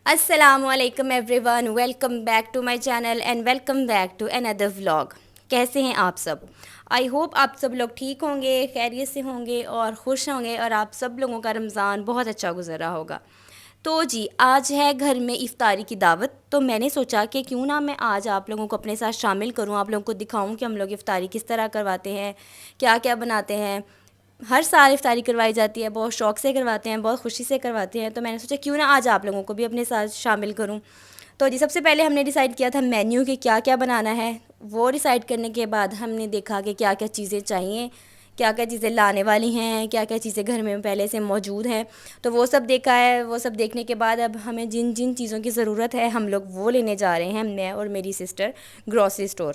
السلام علیکم everyone, welcome back to my channel and welcome back to اندر vlog. کیسے ہیں آپ سب؟ آئی ہوپ آپ سب لوگ ٹھیک ہوں گے، خیریت سے ہوں گے اور خوش ہوں گے، اور آپ سب لوگوں کا رمضان بہت اچھا گزر رہا ہوگا۔ تو جی آج ہے گھر میں افطاری کی دعوت، تو میں نے سوچا کہ کیوں نہ میں آج آپ لوگوں کو اپنے ساتھ شامل کروں، آپ لوگوں کو دکھاؤں کہ ہم لوگ افطاری کس طرح کرواتے ہیں، کیا کیا بناتے ہیں۔ ہر سال افطاری کروائی جاتی ہے، بہت شوق سے کرواتے ہیں، بہت خوشی سے کرواتے ہیں، تو میں نے سوچا کیوں نہ آج آپ لوگوں کو بھی اپنے ساتھ شامل کروں۔ تو جی سب سے پہلے ہم نے ڈیسائیڈ کیا تھا مینیو کہ کیا کیا بنانا ہے۔ وہ ڈیسائیڈ کرنے کے بعد ہم نے دیکھا کہ کیا کیا چیزیں چاہیے، کیا کیا چیزیں لانے والی ہیں، کیا کیا چیزیں گھر میں پہلے سے موجود ہیں، تو وہ سب دیکھا ہے۔ وہ سب دیکھنے کے بعد اب ہمیں جن جن چیزوں کی ضرورت ہے ہم لوگ وہ لینے جا رہے ہیں، میں اور میری سسٹر، گروسری اسٹور۔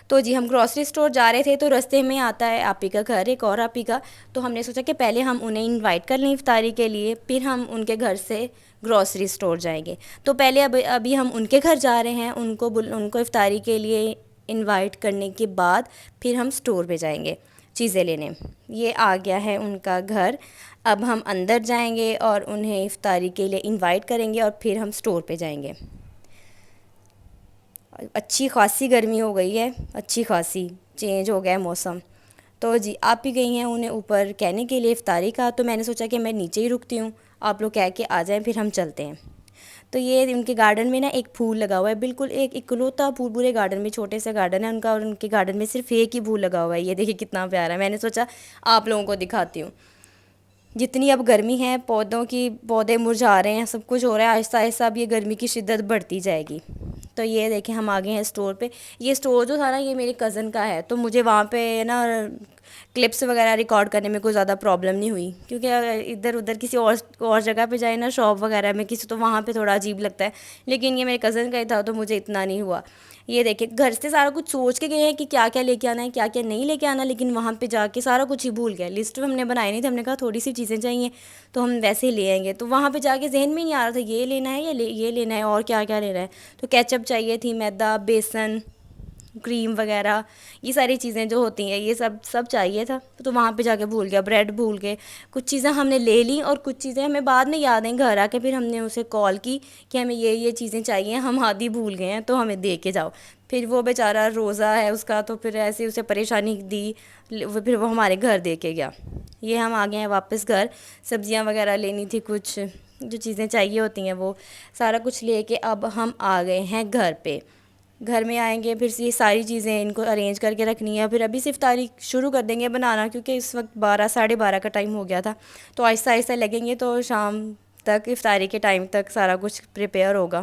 تو جی ہم گروسری اسٹور جا رہے تھے، تو رستے میں آتا ہے آپی کا گھر، ایک اور آپی کا، تو ہم نے سوچا کہ پہلے ہم انہیں انوائٹ کر لیں افطاری کے لیے، پھر ہم ان کے گھر سے گروسری اسٹور جائیں گے۔ تو پہلے ابھی ہم ان کے گھر جا رہے ہیں، ان کو افطاری کے لیے انوائٹ کرنے کے بعد پھر ہم اسٹور پہ جائیں گے چیزیں لینے۔ یہ آ گیا ہے ان کا گھر، اب ہم اندر جائیں گے اور انہیں افطاری کے لیے انوائٹ کریں گے اور پھر ہم اسٹور پہ جائیں گے۔ اچھی خاصی گرمی ہو گئی ہے، اچھی خاصی چینج ہو گیا ہے موسم۔ تو جی آپ ہی گئی ہیں انہیں اوپر کہنے کے لیے افطاری کا، تو میں نے سوچا کہ میں نیچے ہی رکتی ہوں، آپ لوگ کہہ کے آ جائیں پھر ہم چلتے ہیں۔ تو یہ ان کے گارڈن میں نا ایک پھول لگا ہوا ہے، بالکل ایک اکلوتا پھول پورے گارڈن میں، چھوٹے سے گارڈن ہے ان کا، اور ان کے گارڈن میں صرف ایک ہی پھول لگا ہوا ہے۔ یہ دیکھیں کتنا پیارا ہے، میں نے سوچا آپ لوگوں کو دکھاتی ہوں۔ جتنی اب گرمی ہے، پودے مرجھا رہے ہیں، سب کچھ ہو رہا ہے، آہستہ آہستہ اب یہ گرمی کی شدت بڑھتی جائے گی۔ تو یہ دیکھیں ہم آ گئے ہیں اسٹور پہ۔ یہ اسٹور جو تھا نا یہ میری کزن کا ہے، تو مجھے وہاں پہ نا کلپس وغیرہ ریکارڈ کرنے میں کوئی زیادہ پرابلم نہیں ہوئی، کیونکہ ادھر ادھر کسی اور جگہ پہ جائے نا، شاپ وغیرہ میں کسی، تو وہاں پہ تھوڑا عجیب لگتا ہے، لیکن یہ میرے کزن کا ہی تھا تو مجھے اتنا نہیں ہوا۔ یہ دیکھیں گھر سے سارا کچھ سوچ کے گئے ہیں کہ کیا کیا لے کے آنا ہے، کیا کیا نہیں لے کے آنا، لیکن وہاں پہ جا کے سارا کچھ ہی بھول گیا۔ لسٹ ہم نے بنائی نہیں تھی، ہم نے کہا تھوڑی سی چیزیں چاہیے تو ہم ویسے ہی لے آئیں گے، تو وہاں پہ جا کے ذہن میں نہیں آ رہا تھا یہ لینا ہے یا یہ لینا ہے اور کیا کیا لینا ہے۔ تو کیچپ چاہیے تھی، میدا، بیسن، کریم وغیرہ، یہ ساری چیزیں جو ہوتی ہیں یہ سب چاہیے تھا، تو وہاں پہ جا کے بھول گیا۔ بریڈ بھول گئے، کچھ چیزیں ہم نے لے لیں اور کچھ چیزیں ہمیں بعد میں یاد ہیں، گھر آ کے پھر ہم نے اسے کال کی کہ ہمیں یہ چیزیں چاہیے، ہم آدھی بھول گئے ہیں تو ہمیں دے کے جاؤ۔ پھر وہ بیچارہ روزہ ہے اس کا، تو پھر ایسے اسے پریشانی دی، پھر وہ ہمارے گھر دے کے گیا۔ یہ ہم آ گئے ہیں واپس گھر، سبزیاں وغیرہ لینی تھی، کچھ جو چیزیں چاہیے ہوتی ہیں وہ سارا کچھ لے کے اب ہم آ گئے ہیں گھر پہ۔ گھر میں آئیں گے، پھر یہ ساری چیزیں ان کو ارینج کر کے رکھنی ہے، پھر ابھی سے افطاری شروع کر دیں گے بنانا، کیونکہ اس وقت 12 ساڑھے 12 کا ٹائم ہو گیا تھا، تو آہستہ آہستہ لگیں گے تو شام تک، افطاری کے ٹائم تک سارا کچھ پریپیئر ہوگا۔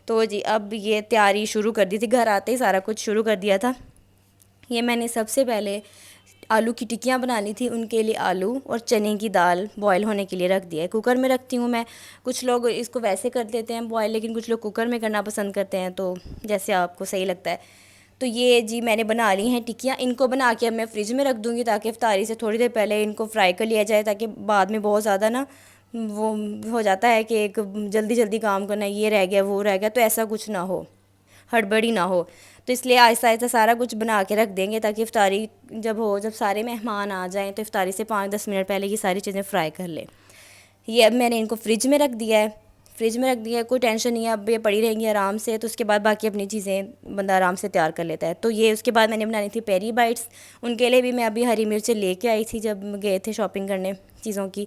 تو جی اب یہ تیاری شروع کر دی تھی، گھر آتے ہی سارا کچھ شروع کر دیا تھا۔ یہ میں نے سب سے پہلے آلو کی ٹکیاں بنانی تھی، ان کے لیے آلو اور چنے کی دال بوائل ہونے کے لیے رکھ دیا ہے، کوکر میں رکھتی ہوں میں۔ کچھ لوگ اس کو ویسے کر دیتے ہیں بوائل، لیکن کچھ لوگ کوکر میں کرنا پسند کرتے ہیں، تو جیسے آپ کو صحیح لگتا ہے۔ تو یہ جی میں نے بنا لی ہیں ٹکیاں، ان کو بنا کے اب میں فریج میں رکھ دوں گی، تاکہ افطاری سے تھوڑی دیر پہلے ان کو فرائی کر لیا جائے، تاکہ بعد میں بہت زیادہ نا وہ ہو جاتا ہے کہ ایک جلدی جلدی کام کرنا ہے، یہ رہ گیا وہ رہ گیا، تو ایسا کچھ نہ ہو، ہڑبڑی نہ ہو۔ تو اس لیے آہستہ آہستہ سارا کچھ بنا کے رکھ دیں گے، تاکہ افطاری جب سارے مہمان آ جائیں تو افطاری سے 5-10 منٹ پہلے یہ ساری چیزیں فرائی کر لیں۔ یہ اب میں نے ان کو فریج میں رکھ دیا ہے، کوئی ٹینشن نہیں ہے، اب یہ پڑی رہیں گی آرام سے، تو اس کے بعد باقی اپنی چیزیں بندہ آرام سے تیار کر لیتا ہے۔ تو یہ اس کے بعد میں نے بنانی تھی پیری بائٹس، ان کے لیے بھی میں ابھی ہری مرچیں لے کے آئی تھی جب گئے تھے شاپنگ کرنے چیزوں کی،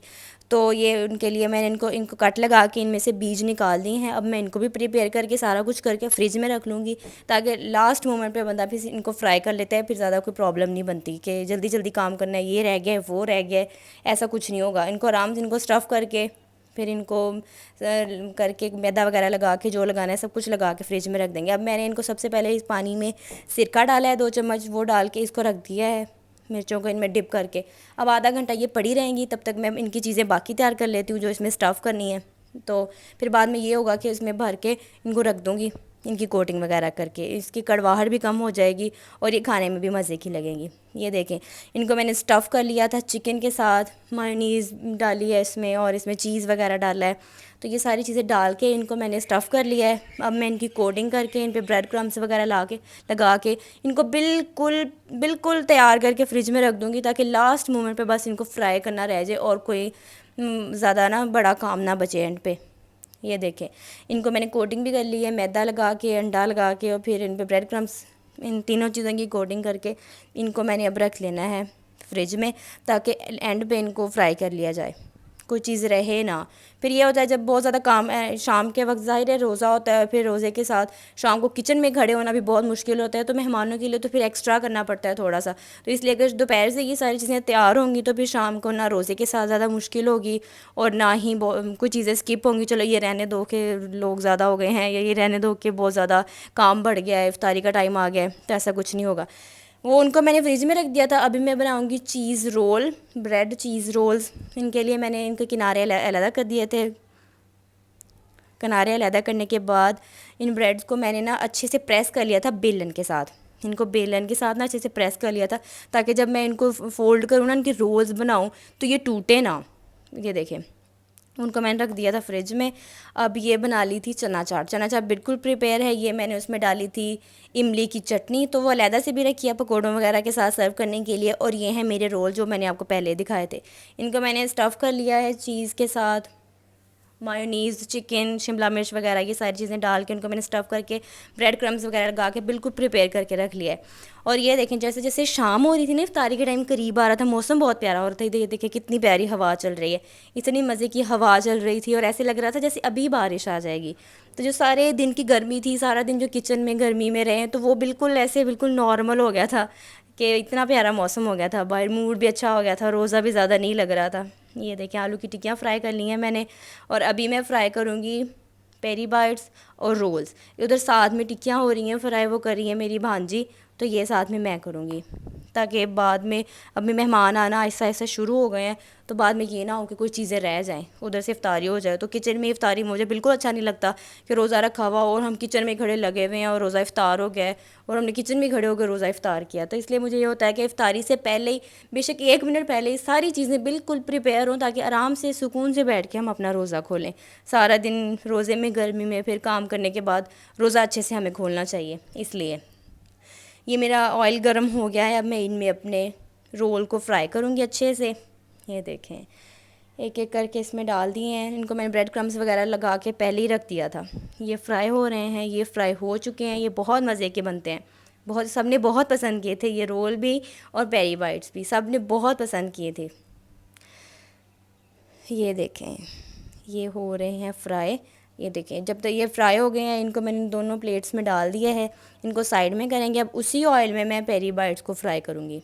تو یہ ان کے لیے میں نے ان کو کٹ لگا کے ان میں سے بیج نکال دی ہیں۔ اب میں ان کو بھی پریپیئر کر کے سارا کچھ کر کے فریج میں رکھ لوں گی، تاکہ لاسٹ مومنٹ پہ بندہ پھر ان کو فرائی کر لیتا ہے، پھر زیادہ کوئی پرابلم نہیں بنتی کہ جلدی جلدی کام کرنا ہے، یہ رہ گیا وہ رہ گیا، ایسا کچھ نہیں ہوگا۔ ان کو آرام سے ان کو اسٹف کر کے پھر ان کو کر کے میدا وغیرہ لگا کے جو لگانا ہے سب کچھ لگا کے فریج میں رکھ دیں گے۔ اب میں نے ان کو سب سے پہلے اس پانی میں سرکہ ڈالا ہے 2 چمچ، وہ ڈال کے اس کو رکھ دیا ہے، مرچوں کو ان میں ڈپ کر کے۔ اب آدھا گھنٹہ یہ پڑی رہیں گی، تب تک میں ان کی چیزیں باقی تیار کر لیتی ہوں جو اس میں اسٹف کرنی ہے، تو پھر بعد میں یہ ہوگا کہ اس میں بھر کے ان کو رکھ دوں گی، ان کی کوٹنگ وغیرہ کر کے، اس کی کڑواہٹ بھی کم ہو جائے گی اور یہ کھانے میں بھی مزے کی لگیں گی۔ یہ دیکھیں ان کو میں نے اسٹف کر لیا تھا چکن کے ساتھ، مایونیز ڈالی ہے اس میں اور اس میں چیز وغیرہ ڈالا ہے، تو یہ ساری چیزیں ڈال کے ان کو میں نے اسٹف کر لیا ہے۔ اب میں ان کی کوٹنگ کر کے ان پہ بریڈ کرمس وغیرہ لگا کے ان کو بالکل تیار کر کے فریج میں رکھ دوں گی، تاکہ لاسٹ مومنٹ پہ بس ان کو فرائی کرنا رہ جائے اور کوئی زیادہ نا بڑا کام نہ بچے اینڈ پہ۔ یہ دیکھیں ان کو میں نے کوٹنگ بھی کر لی ہے، میدا لگا کے، انڈا لگا کے، اور پھر ان پہ بریڈ کرمس، ان تینوں چیزوں کی کوٹنگ کر کے ان کو میں نے اب رکھ لینا ہے فریج میں، تاکہ اینڈ پہ ان کو فرائی کر لیا جائے، کوئی چیز رہے نا۔ پھر یہ ہوتا ہے جب بہت زیادہ کام ہے شام کے وقت، ظاہر ہے روزہ ہوتا ہے، پھر روزے کے ساتھ شام کو کچن میں کھڑے ہونا بھی بہت مشکل ہوتا ہے، تو مہمانوں کے لیے تو پھر ایکسٹرا کرنا پڑتا ہے تھوڑا سا، تو اس لیے اگر دوپہر سے یہ ساری چیزیں تیار ہوں گی تو پھر شام کو نہ روزے کے ساتھ زیادہ مشکل ہوگی، اور نہ ہی کوئی چیزیں اسکپ ہوں گی، چلو یہ رہنے دو کہ لوگ زیادہ ہو گئے ہیں، یا یہ رہنے دو کہ بہت زیادہ کام بڑھ گیا ہے، افطاری کا ٹائم آ گیا ہے، تو ایسا کچھ نہیں ہوگا۔ وہ ان کو میں نے فریج میں رکھ دیا تھا۔ ابھی میں بناؤں گی چیز رول، بریڈ چیز رولز۔ ان کے لیے میں نے ان کے کنارے علیحدہ کر دیے تھے۔ کنارے علیحدہ کرنے کے بعد ان بریڈز کو میں نے نا اچھے سے پریس کر لیا تھا بیلن کے ساتھ، ان کو بیلن کے ساتھ نا اچھے سے پریس کر لیا تھا، تاکہ جب میں ان کو فولڈ کروں نا، ان کے رولز بناؤں تو یہ ٹوٹے نا۔ یہ دیکھیں ان کو میں نے رکھ دیا تھا فریج میں۔ اب یہ بنا لی تھی چنا چاٹ، چنا چاٹ بالکل پریپیئر ہے، یہ میں نے اس میں ڈالی تھی املی کی چٹنی، تو وہ علیحدہ سے بھی رکھی ہے پکوڑوں وغیرہ کے ساتھ سرو کرنے کے لیے، اور یہ ہیں میرے رول جو میں نے آپ کو پہلے دکھائے تھے۔ ان کو میں نے اسٹف کر لیا ہے چیز کے ساتھ، مایونیز، چکن، شملہ مرچ وغیرہ یہ ساری چیزیں ڈال کے ان کو میں نے اسٹف کر کے بریڈ کرمز وغیرہ لگا کے بالکل پریپیئر کر کے رکھ لیا ہے۔ اور یہ دیکھیں جیسے جیسے شام ہو رہی تھی نا، افطاری کے ٹائم قریب آ رہا تھا، موسم بہت پیارا ہو رہا تھا، یہ دیکھیں کتنی پیاری ہوا چل رہی ہے، اتنی مزے کی ہوا چل رہی تھی، اور ایسے لگ رہا تھا جیسے ابھی بارش آ جائے گی۔ تو جو سارے دن کی گرمی تھی، سارا دن جو کچن میں گرمی میں رہے، تو وہ بالکل ایسے بالکل نارمل ہو گیا تھا کہ اتنا پیارا موسم ہو گیا تھا، باہر موڈ بھی اچھا ہو گیا تھا، روزہ بھی زیادہ نہیں لگ رہا تھا۔ یہ دیکھیں آلو کی ٹکیاں فرائی کر لی ہیں میں نے، اور ابھی میں فرائی کروں گی پیری بائٹس اور رولز۔ ادھر ساتھ میں ٹکیاں ہو رہی ہیں فرائی، وہ کر رہی ہیں میری بھانجی، تو یہ ساتھ میں کروں گی، تاکہ بعد میں اب میں مہمان آنا آہستہ آہستہ شروع ہو گئے ہیں، تو بعد میں یہ نہ ہو کہ کوئی چیزیں رہ جائیں، ادھر سے افطاری ہو جائے۔ تو کچن میں افطاری مجھے بالکل اچھا نہیں لگتا کہ روزہ رکھا ہوا اور ہم کچن میں کھڑے لگے ہوئے ہیں اور روزہ افطار ہو گیا ہے اور ہم نے کچن میں کھڑے ہو کے روزہ افطار کیا۔ تو اس لیے مجھے یہ ہوتا ہے کہ افطاری سے پہلے ہی، بے شک 1 منٹ پہلے ہی ساری چیزیں بالکل پریپیئر ہوں، تاکہ آرام سے سکون سے بیٹھ کے ہم اپنا روزہ کھولیں۔ سارا دن روزے میں گرمی میں پھر کام کرنے کے بعد روزہ اچھے سے ہمیں کھولنا چاہیے، اس لیے۔ یہ میرا آئل گرم ہو گیا ہے، اب میں ان میں اپنے رول کو فرائی کروں گی اچھے سے۔ یہ دیکھیں ایک ایک کر کے اس میں ڈال دیے ہیں، ان کو میں نے بریڈ کرمز وغیرہ لگا کے پہلے ہی رکھ دیا تھا۔ یہ فرائی ہو رہے ہیں، یہ فرائی ہو چکے ہیں، یہ بہت مزے کے بنتے ہیں، بہت، سب نے بہت پسند کیے تھے، یہ رول بھی اور پیری بائٹس بھی سب نے بہت پسند کیے تھے۔ یہ دیکھیں یہ ہو رہے ہیں فرائی۔ یہ دیکھیں جب تک یہ فرائی ہو گئے ہیں، ان کو میں نے دونوں پلیٹس میں ڈال دیا ہے، ان کو سائیڈ میں کریں گے۔ اب اسی آئل میں پیری بائٹس کو فرائی کروں گی۔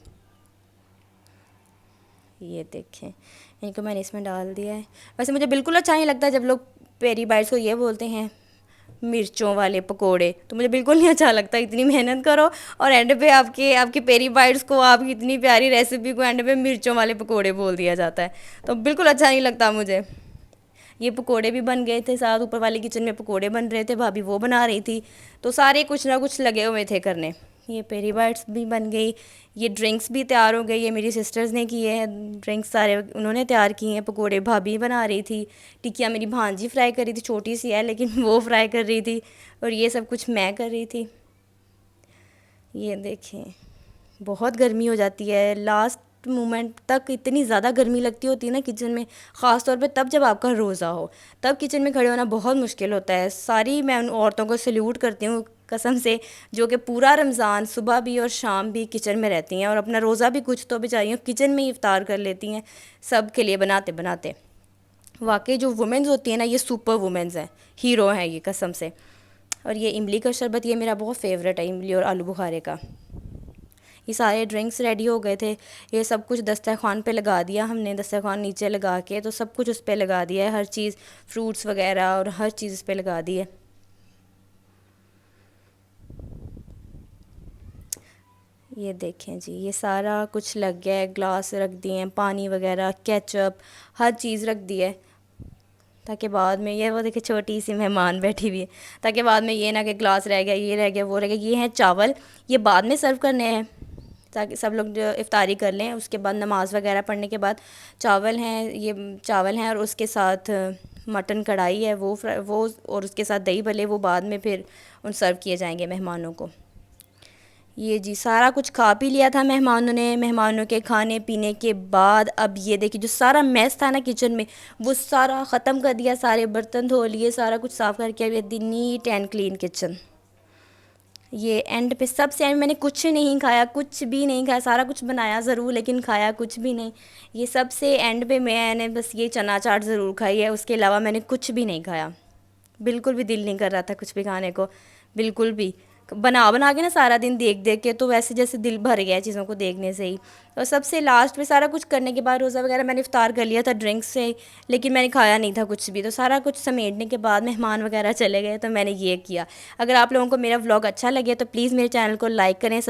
یہ دیکھیں ان کو میں نے اس میں ڈال دیا ہے۔ ویسے مجھے بالکل اچھا نہیں لگتا جب لوگ پیری بائٹس کو یہ بولتے ہیں مرچوں والے پکوڑے، تو مجھے بالکل نہیں اچھا لگتا، اتنی محنت کرو اور اینڈ پہ آپ کے پیری بائٹس کو، آپ کی اتنی پیاری ریسیپی کو اینڈ پہ مرچوں والے پکوڑے بول دیا جاتا ہے، تو بالکل اچھا نہیں لگتا مجھے۔ یہ پکوڑے بھی بن گئے تھے، ساتھ اوپر والی کچن میں پکوڑے بن رہے تھے، بھابھی وہ بنا رہی تھی، تو سارے کچھ نہ کچھ لگے ہوئے تھے کرنے۔ یہ پیری بائٹس بھی بن گئی، یہ ڈرنکس بھی تیار ہو گئی، یہ میری سسٹرز نے کیے ہیں ڈرنکس، سارے انہوں نے تیار کیے ہیں، پکوڑے بھابھی بنا رہی تھی، ٹکیاں میری بھانجی فرائی کر رہی تھی، چھوٹی سی ہے لیکن وہ فرائی کر رہی تھی، اور یہ سب کچھ میں کر رہی تھی۔ یہ دیکھیں بہت گرمی ہو جاتی ہے، لاسٹ مومنٹ تک اتنی زیادہ گرمی لگتی ہوتی ہے نا کچن میں، خاص طور پہ تب جب آپ کا روزہ ہو، تب کچن میں کھڑے ہونا بہت مشکل ہوتا ہے۔ ساری میں ان عورتوں کو سیلیوٹ کرتی ہوں قسم سے، جو کہ پورا رمضان صبح بھی اور شام بھی کچن میں رہتی ہیں، اور اپنا روزہ بھی کچھ تو بیچاریاں کچن میں ہی افطار کر لیتی ہیں سب کے لیے بناتے بناتے۔ واقعی جو وومنز ہوتی ہیں نا، یہ سپر وومنز ہیں، ہیرو ہیں یہ قسم سے۔ اور یہ املی کا شربت، یہ میرا بہت فیوریٹ ہے، املی اور آلو بخارے کا۔ یہ سارے ڈرنکس ریڈی ہو گئے تھے، یہ سب کچھ دسترخوان پہ لگا دیا ہم نے، دسترخوان نیچے لگا کے تو سب کچھ اس پہ لگا دیا ہے، ہر چیز، فروٹس وغیرہ اور ہر چیز اس پہ لگا دی ہے۔ یہ دیکھیں جی یہ سارا کچھ لگ گیا ہے، گلاس رکھ دیے ہیں، پانی وغیرہ، کیچپ، ہر چیز رکھ دی ہے، تاکہ بعد میں، یہ وہ دیکھیں چھوٹی سی مہمان بیٹھی ہوئی ہے، تاکہ بعد میں یہ نہ کہ گلاس رہ گیا، یہ رہ گیا، وہ رہ گیا۔ یہ ہیں چاول، یہ بعد میں سرو کرنے ہیں تاکہ سب لوگ جو افطاری کر لیں، اس کے بعد نماز وغیرہ پڑھنے کے بعد چاول ہیں، یہ چاول ہیں، اور اس کے ساتھ مٹن کڑھائی ہے، وہ اور اس کے ساتھ دہی بھلے، وہ بعد میں پھر سرو کیے جائیں گے مہمانوں کو۔ یہ جی سارا کچھ کھا پی لیا تھا مہمانوں نے. مہمانوں کے کھانے پینے کے بعد اب یہ دیکھیے جو سارا میس تھا نا کچن میں وہ سارا ختم کر دیا. سارے برتن دھو لیے, سارا کچھ صاف کر کے اب نیٹ اینڈ کلین کچن. یہ اینڈ پہ سب سے اینڈ میں نے کچھ نہیں کھایا, کچھ بھی نہیں کھایا. سارا کچھ بنایا ضرور لیکن کھایا کچھ بھی نہیں. یہ سب سے اینڈ پہ میں نے بس یہ چنا چاٹ ضرور کھائی ہے, اس کے علاوہ میں نے کچھ بھی نہیں کھایا. بالکل بھی دل نہیں کر رہا تھا کچھ بھی کھانے کو, بالکل بھی. بنا کے نا سارا دن دیکھ کے تو ویسے جیسے دل بھر گیا ہے چیزوں کو دیکھنے سے ہی. اور سب سے لاسٹ میں سارا کچھ کرنے کے بعد روزہ وغیرہ میں نے افطار کر لیا تھا ڈرنکس سے, لیکن میں نے کھایا نہیں تھا کچھ بھی. تو سارا کچھ سمیٹنے کے بعد مہمان وغیرہ چلے گئے تو میں نے یہ کیا. اگر آپ لوگوں کو میرا ولاگ اچھا لگے تو پلیز میرے چینل کو لائک کریں,